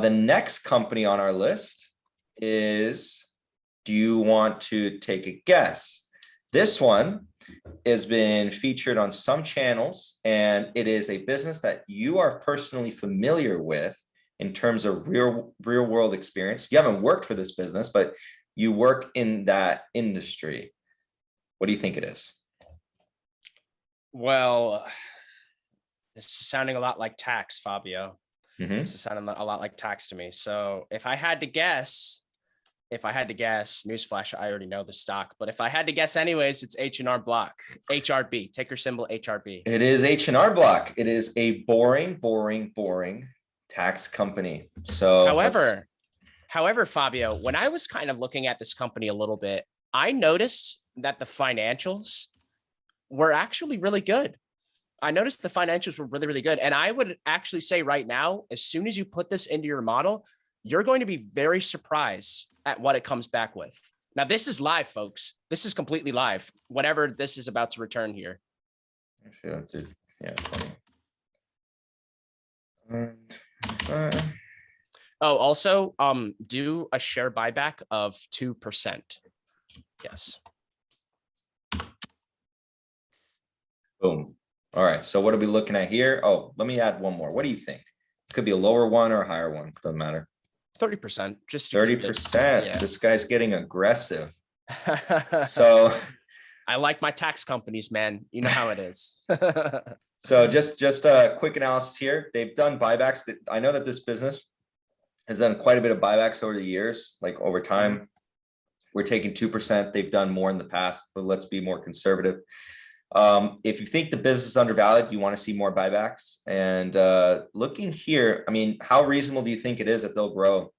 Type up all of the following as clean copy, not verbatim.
The next company on our list is, do you want to take a guess? This one has been featured on some channels, and it is a business that you are personally familiar with in terms of real world experience. You haven't worked for this business, but you work in that industry. What do you think it is? Well, this is sounding a lot like tax, Fabio. Mm-hmm. This is sounding a lot like tax to me. So if I had to guess, newsflash, I already know the stock, but if I had to guess anyways, it's H&R Block, HRB, ticker symbol HRB. It is H&R Block. It is a boring tax company. So however, Fabio, when I was kind of looking at this company a little bit, I noticed that the financials were actually really good. I noticed the financials were really, really good. And I would actually say right now, as soon as you put this into your model, you're going to be very surprised at what it comes back with. Now, this is live, folks. This is completely live. Whatever this is about to return here. Actually, that's it. Yeah. Oh, also, do a share buyback of 2%. Yes. Boom. All right. So what are we looking at here? Oh, let me add one more. What do you think? It could be a lower one or a higher one. Doesn't matter. 30%. Just 30%. Yeah. This guy's getting aggressive. So I like my tax companies, man. You know how it is. So just a quick analysis here. They've done buybacks. I know that this business has done quite a bit of buybacks over the years, like over time. We're taking 2%. They've done more in the past, but let's be more conservative. If you think the business is undervalued, you want to see more buybacks. And looking here, I mean, how reasonable do you think it is that they'll grow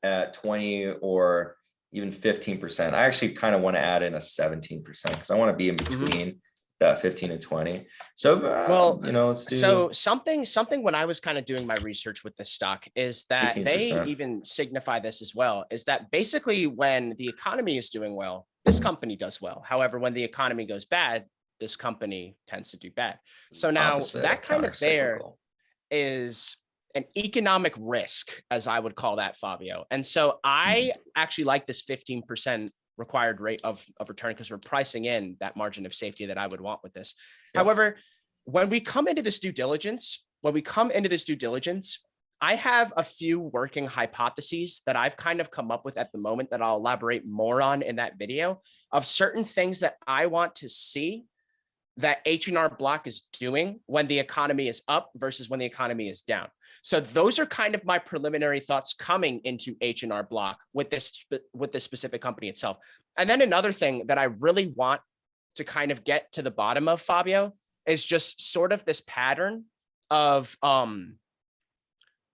at 20 or even 15%? I actually kind of want to add in a 17% because I want to be in between that 15 and 20. So, well, you know, let's do. So something when I was kind of doing my research with this stock is that 18%. They even signify this as well, is that basically when the economy is doing well, this company does well. However, when the economy goes bad, this company tends to do bad. So now that kind of there is an economic risk, as I would call that, Fabio. And so I actually like this 15% required rate of return because we're pricing in that margin of safety that I would want with this. Yep. However, when we come into this due diligence, I have a few working hypotheses that I've kind of come up with at the moment that I'll elaborate more on in that video of certain things that I want to see that H&R Block is doing when the economy is up versus when the economy is down. So those are kind of my preliminary thoughts coming into H&R Block with this specific company itself. And then another thing that I really want to kind of get to the bottom of, Fabio, is just sort of this pattern of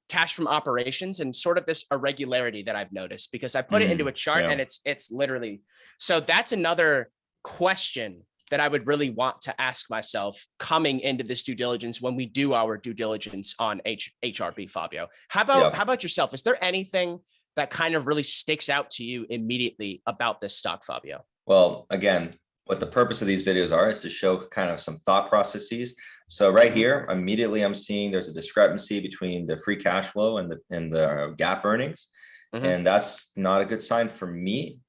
cash from operations and sort of this irregularity that I've noticed because I put it into a chart and it's literally, so that's another question that I would really want to ask myself coming into this due diligence when we do our due diligence on HRB, Fabio. How about yourself? Is there anything that kind of really sticks out to you immediately about this stock, Fabio? Well, again, what the purpose of these videos are is to show kind of some thought processes. So right here, immediately I'm seeing there's a discrepancy between the free cash flow and the GAAP earnings. And that's not a good sign for me.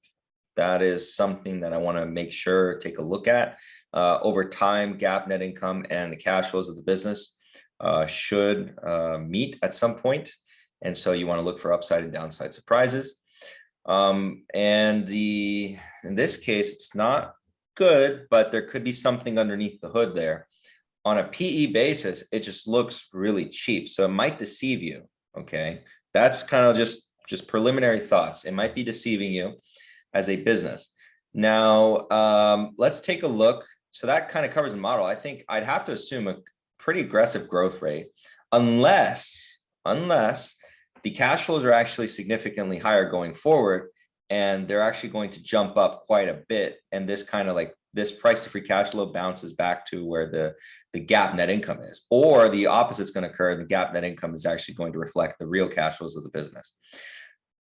That is something that I want to make sure, take a look at. Over time, GAAP net income and the cash flows of the business should meet at some point. And so you want to look for upside and downside surprises. In this case, it's not good, but there could be something underneath the hood there. On a PE basis, it just looks really cheap. So it might deceive you. Okay. That's kind of just preliminary thoughts. It might be deceiving you as a business. Now, let's take a look. So that kind of covers the model. I think I'd have to assume a pretty aggressive growth rate, unless the cash flows are actually significantly higher going forward, and they're actually going to jump up quite a bit. And this kind of like this price to free cash flow bounces back to where the GAAP net income is, or the opposite's going to occur. The GAAP net income is actually going to reflect the real cash flows of the business.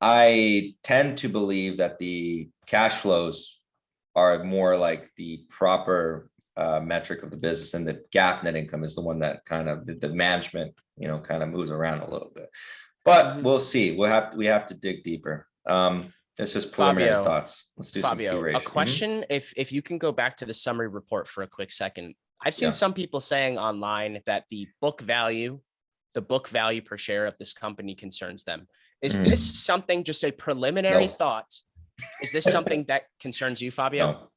I tend to believe that the cash flows are more like the proper metric of the business, and the GAAP net income is the one that kind of the management, kind of moves around a little bit. but we'll see. We have to dig deeper. It's just preliminary Fabio, thoughts. Let's do some key Fabio, a ratio. question, if you can go back to the summary report for a quick second. I've seen some people saying online that the book value per share of this company concerns them. Is this something, just a preliminary thought? Is this something that concerns you, Fabio?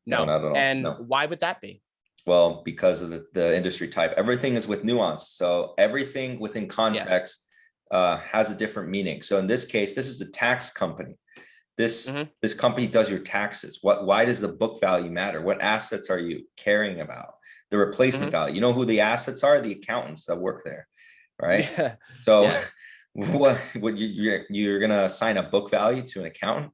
No, not at all. And why would that be? Well, because of the industry type. Everything is with nuance. So everything within context has a different meaning. So in this case, this is a tax company. This company does your taxes. Why does the book value matter? What assets are you caring about? The replacement value. You know who the assets are? The accountants that work there, right? So what you're gonna assign a book value to an accountant?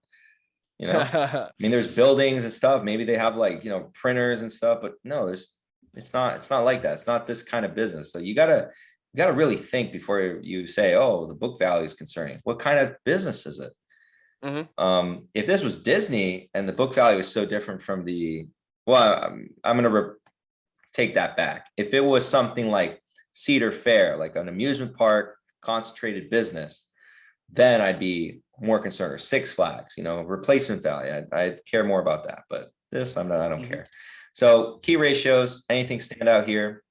You know, I mean, there's buildings and stuff. Maybe they have like, you know, printers and stuff, but no, it's not like that. It's not this kind of business. So you gotta really think before you say, oh, the book value is concerning. What kind of business is it? If this was Disney and the book value is so different from I'm gonna take that back. If it was something like Cedar Fair, like an amusement park, concentrated business, then I'd be more concerned. Or Six Flags, you know, replacement value. I'd care more about that. But this, I don't care. So key ratios, anything stand out here?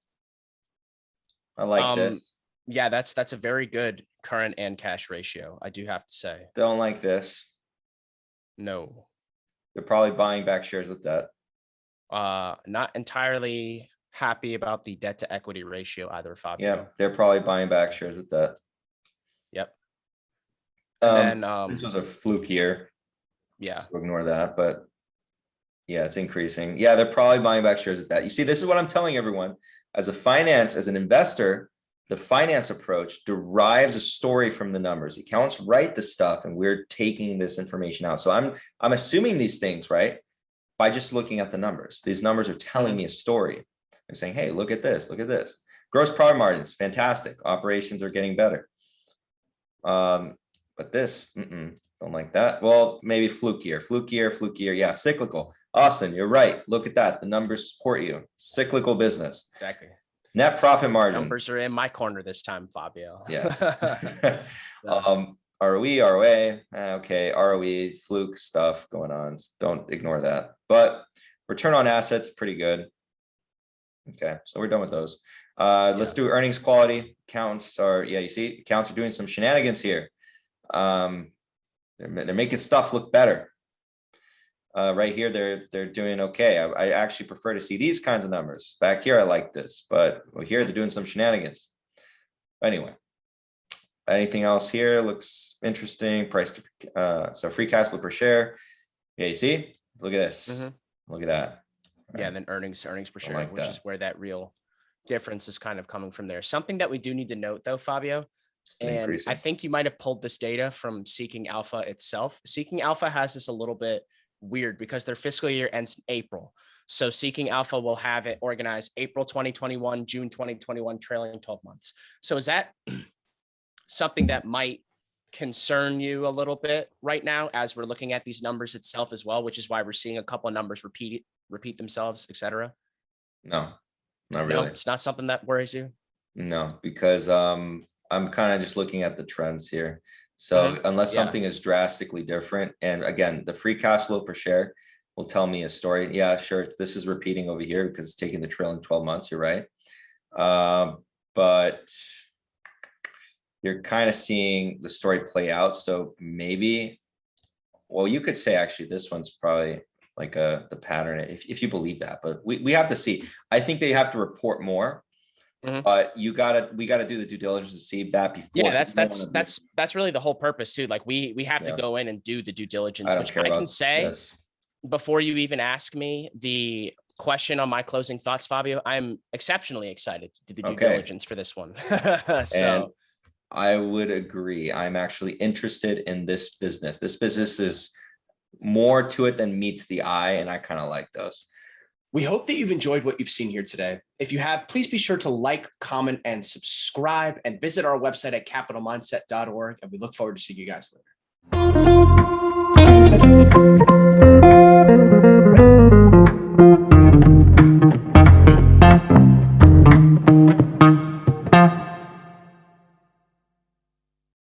I like this. Yeah, that's a very good current and cash ratio, I do have to say. Don't like this. No. You're probably buying back shares with that. Not entirely happy about the debt to equity ratio either, Fabio. Yeah, they're probably buying back shares with that. Yep. This was a fluke here. Yeah. So ignore that, but yeah, it's increasing. Yeah, they're probably buying back shares with that. You see, this is what I'm telling everyone. As an investor, the finance approach derives a story from the numbers. The accountants write the stuff and we're taking this information out. So I'm assuming these things, right? By just looking at the numbers. These numbers are telling me a story. They're saying, hey, look at this, look at this. Gross profit margins, fantastic. Operations are getting better. But this, don't like that. Well, maybe flukier. Yeah, cyclical. Austin, you're right. Look at that. The numbers support you. Cyclical business. Exactly. Net profit margin. Numbers are in my corner this time, Fabio. Yes. ROE, ROA. Okay, ROE, fluke stuff going on. Don't ignore that. But return on assets, pretty good. Okay, so we're done with those. Let's do earnings quality. Accounts are, you see, accounts are doing some shenanigans here. They're making stuff look better. Right here, they're doing okay. I actually prefer to see these kinds of numbers. Back here, I like this, but here they're doing some shenanigans. Anyway, anything else here looks interesting? Price to so free cash flow per share. Yeah, you see, look at this. Look at that. Yeah, and then earnings per share, which is where that real difference is kind of coming from there. Something that we do need to note, though, Fabio, and I think you might have pulled this data from Seeking Alpha itself. Seeking Alpha has this a little bit weird because their fiscal year ends in April. So Seeking Alpha will have it organized April 2021, June 2021, trailing 12 months. So is that something that might concern you a little bit right now as we're looking at these numbers itself as well, which is why we're seeing a couple of numbers repeat themselves, etc.? No, not really. No, it's not something that worries you? No, because I'm kind of just looking at the trends here. So unless something is drastically different, and again, the free cash flow per share will tell me a story. Yeah, sure. This is repeating over here because it's taking the trailing 12 months. You're right. But you're kind of seeing the story play out. So maybe, well, you could say actually this one's probably like the pattern if you believe that, but we have to see. I think they have to report more. But we gotta do the due diligence to see that before. Yeah, that's really the whole purpose too. Like we have to go in and do the due diligence, which I can say before you even ask me the question on my closing thoughts, Fabio. I'm exceptionally excited to do the due diligence for this one. And I would agree. I'm actually interested in this business. This business is more to it than meets the eye, and I kind of like those. We hope that you've enjoyed what you've seen here today. If you have, please be sure to like, comment, and subscribe, and visit our website at capitalmindset.org. And we look forward to seeing you guys later.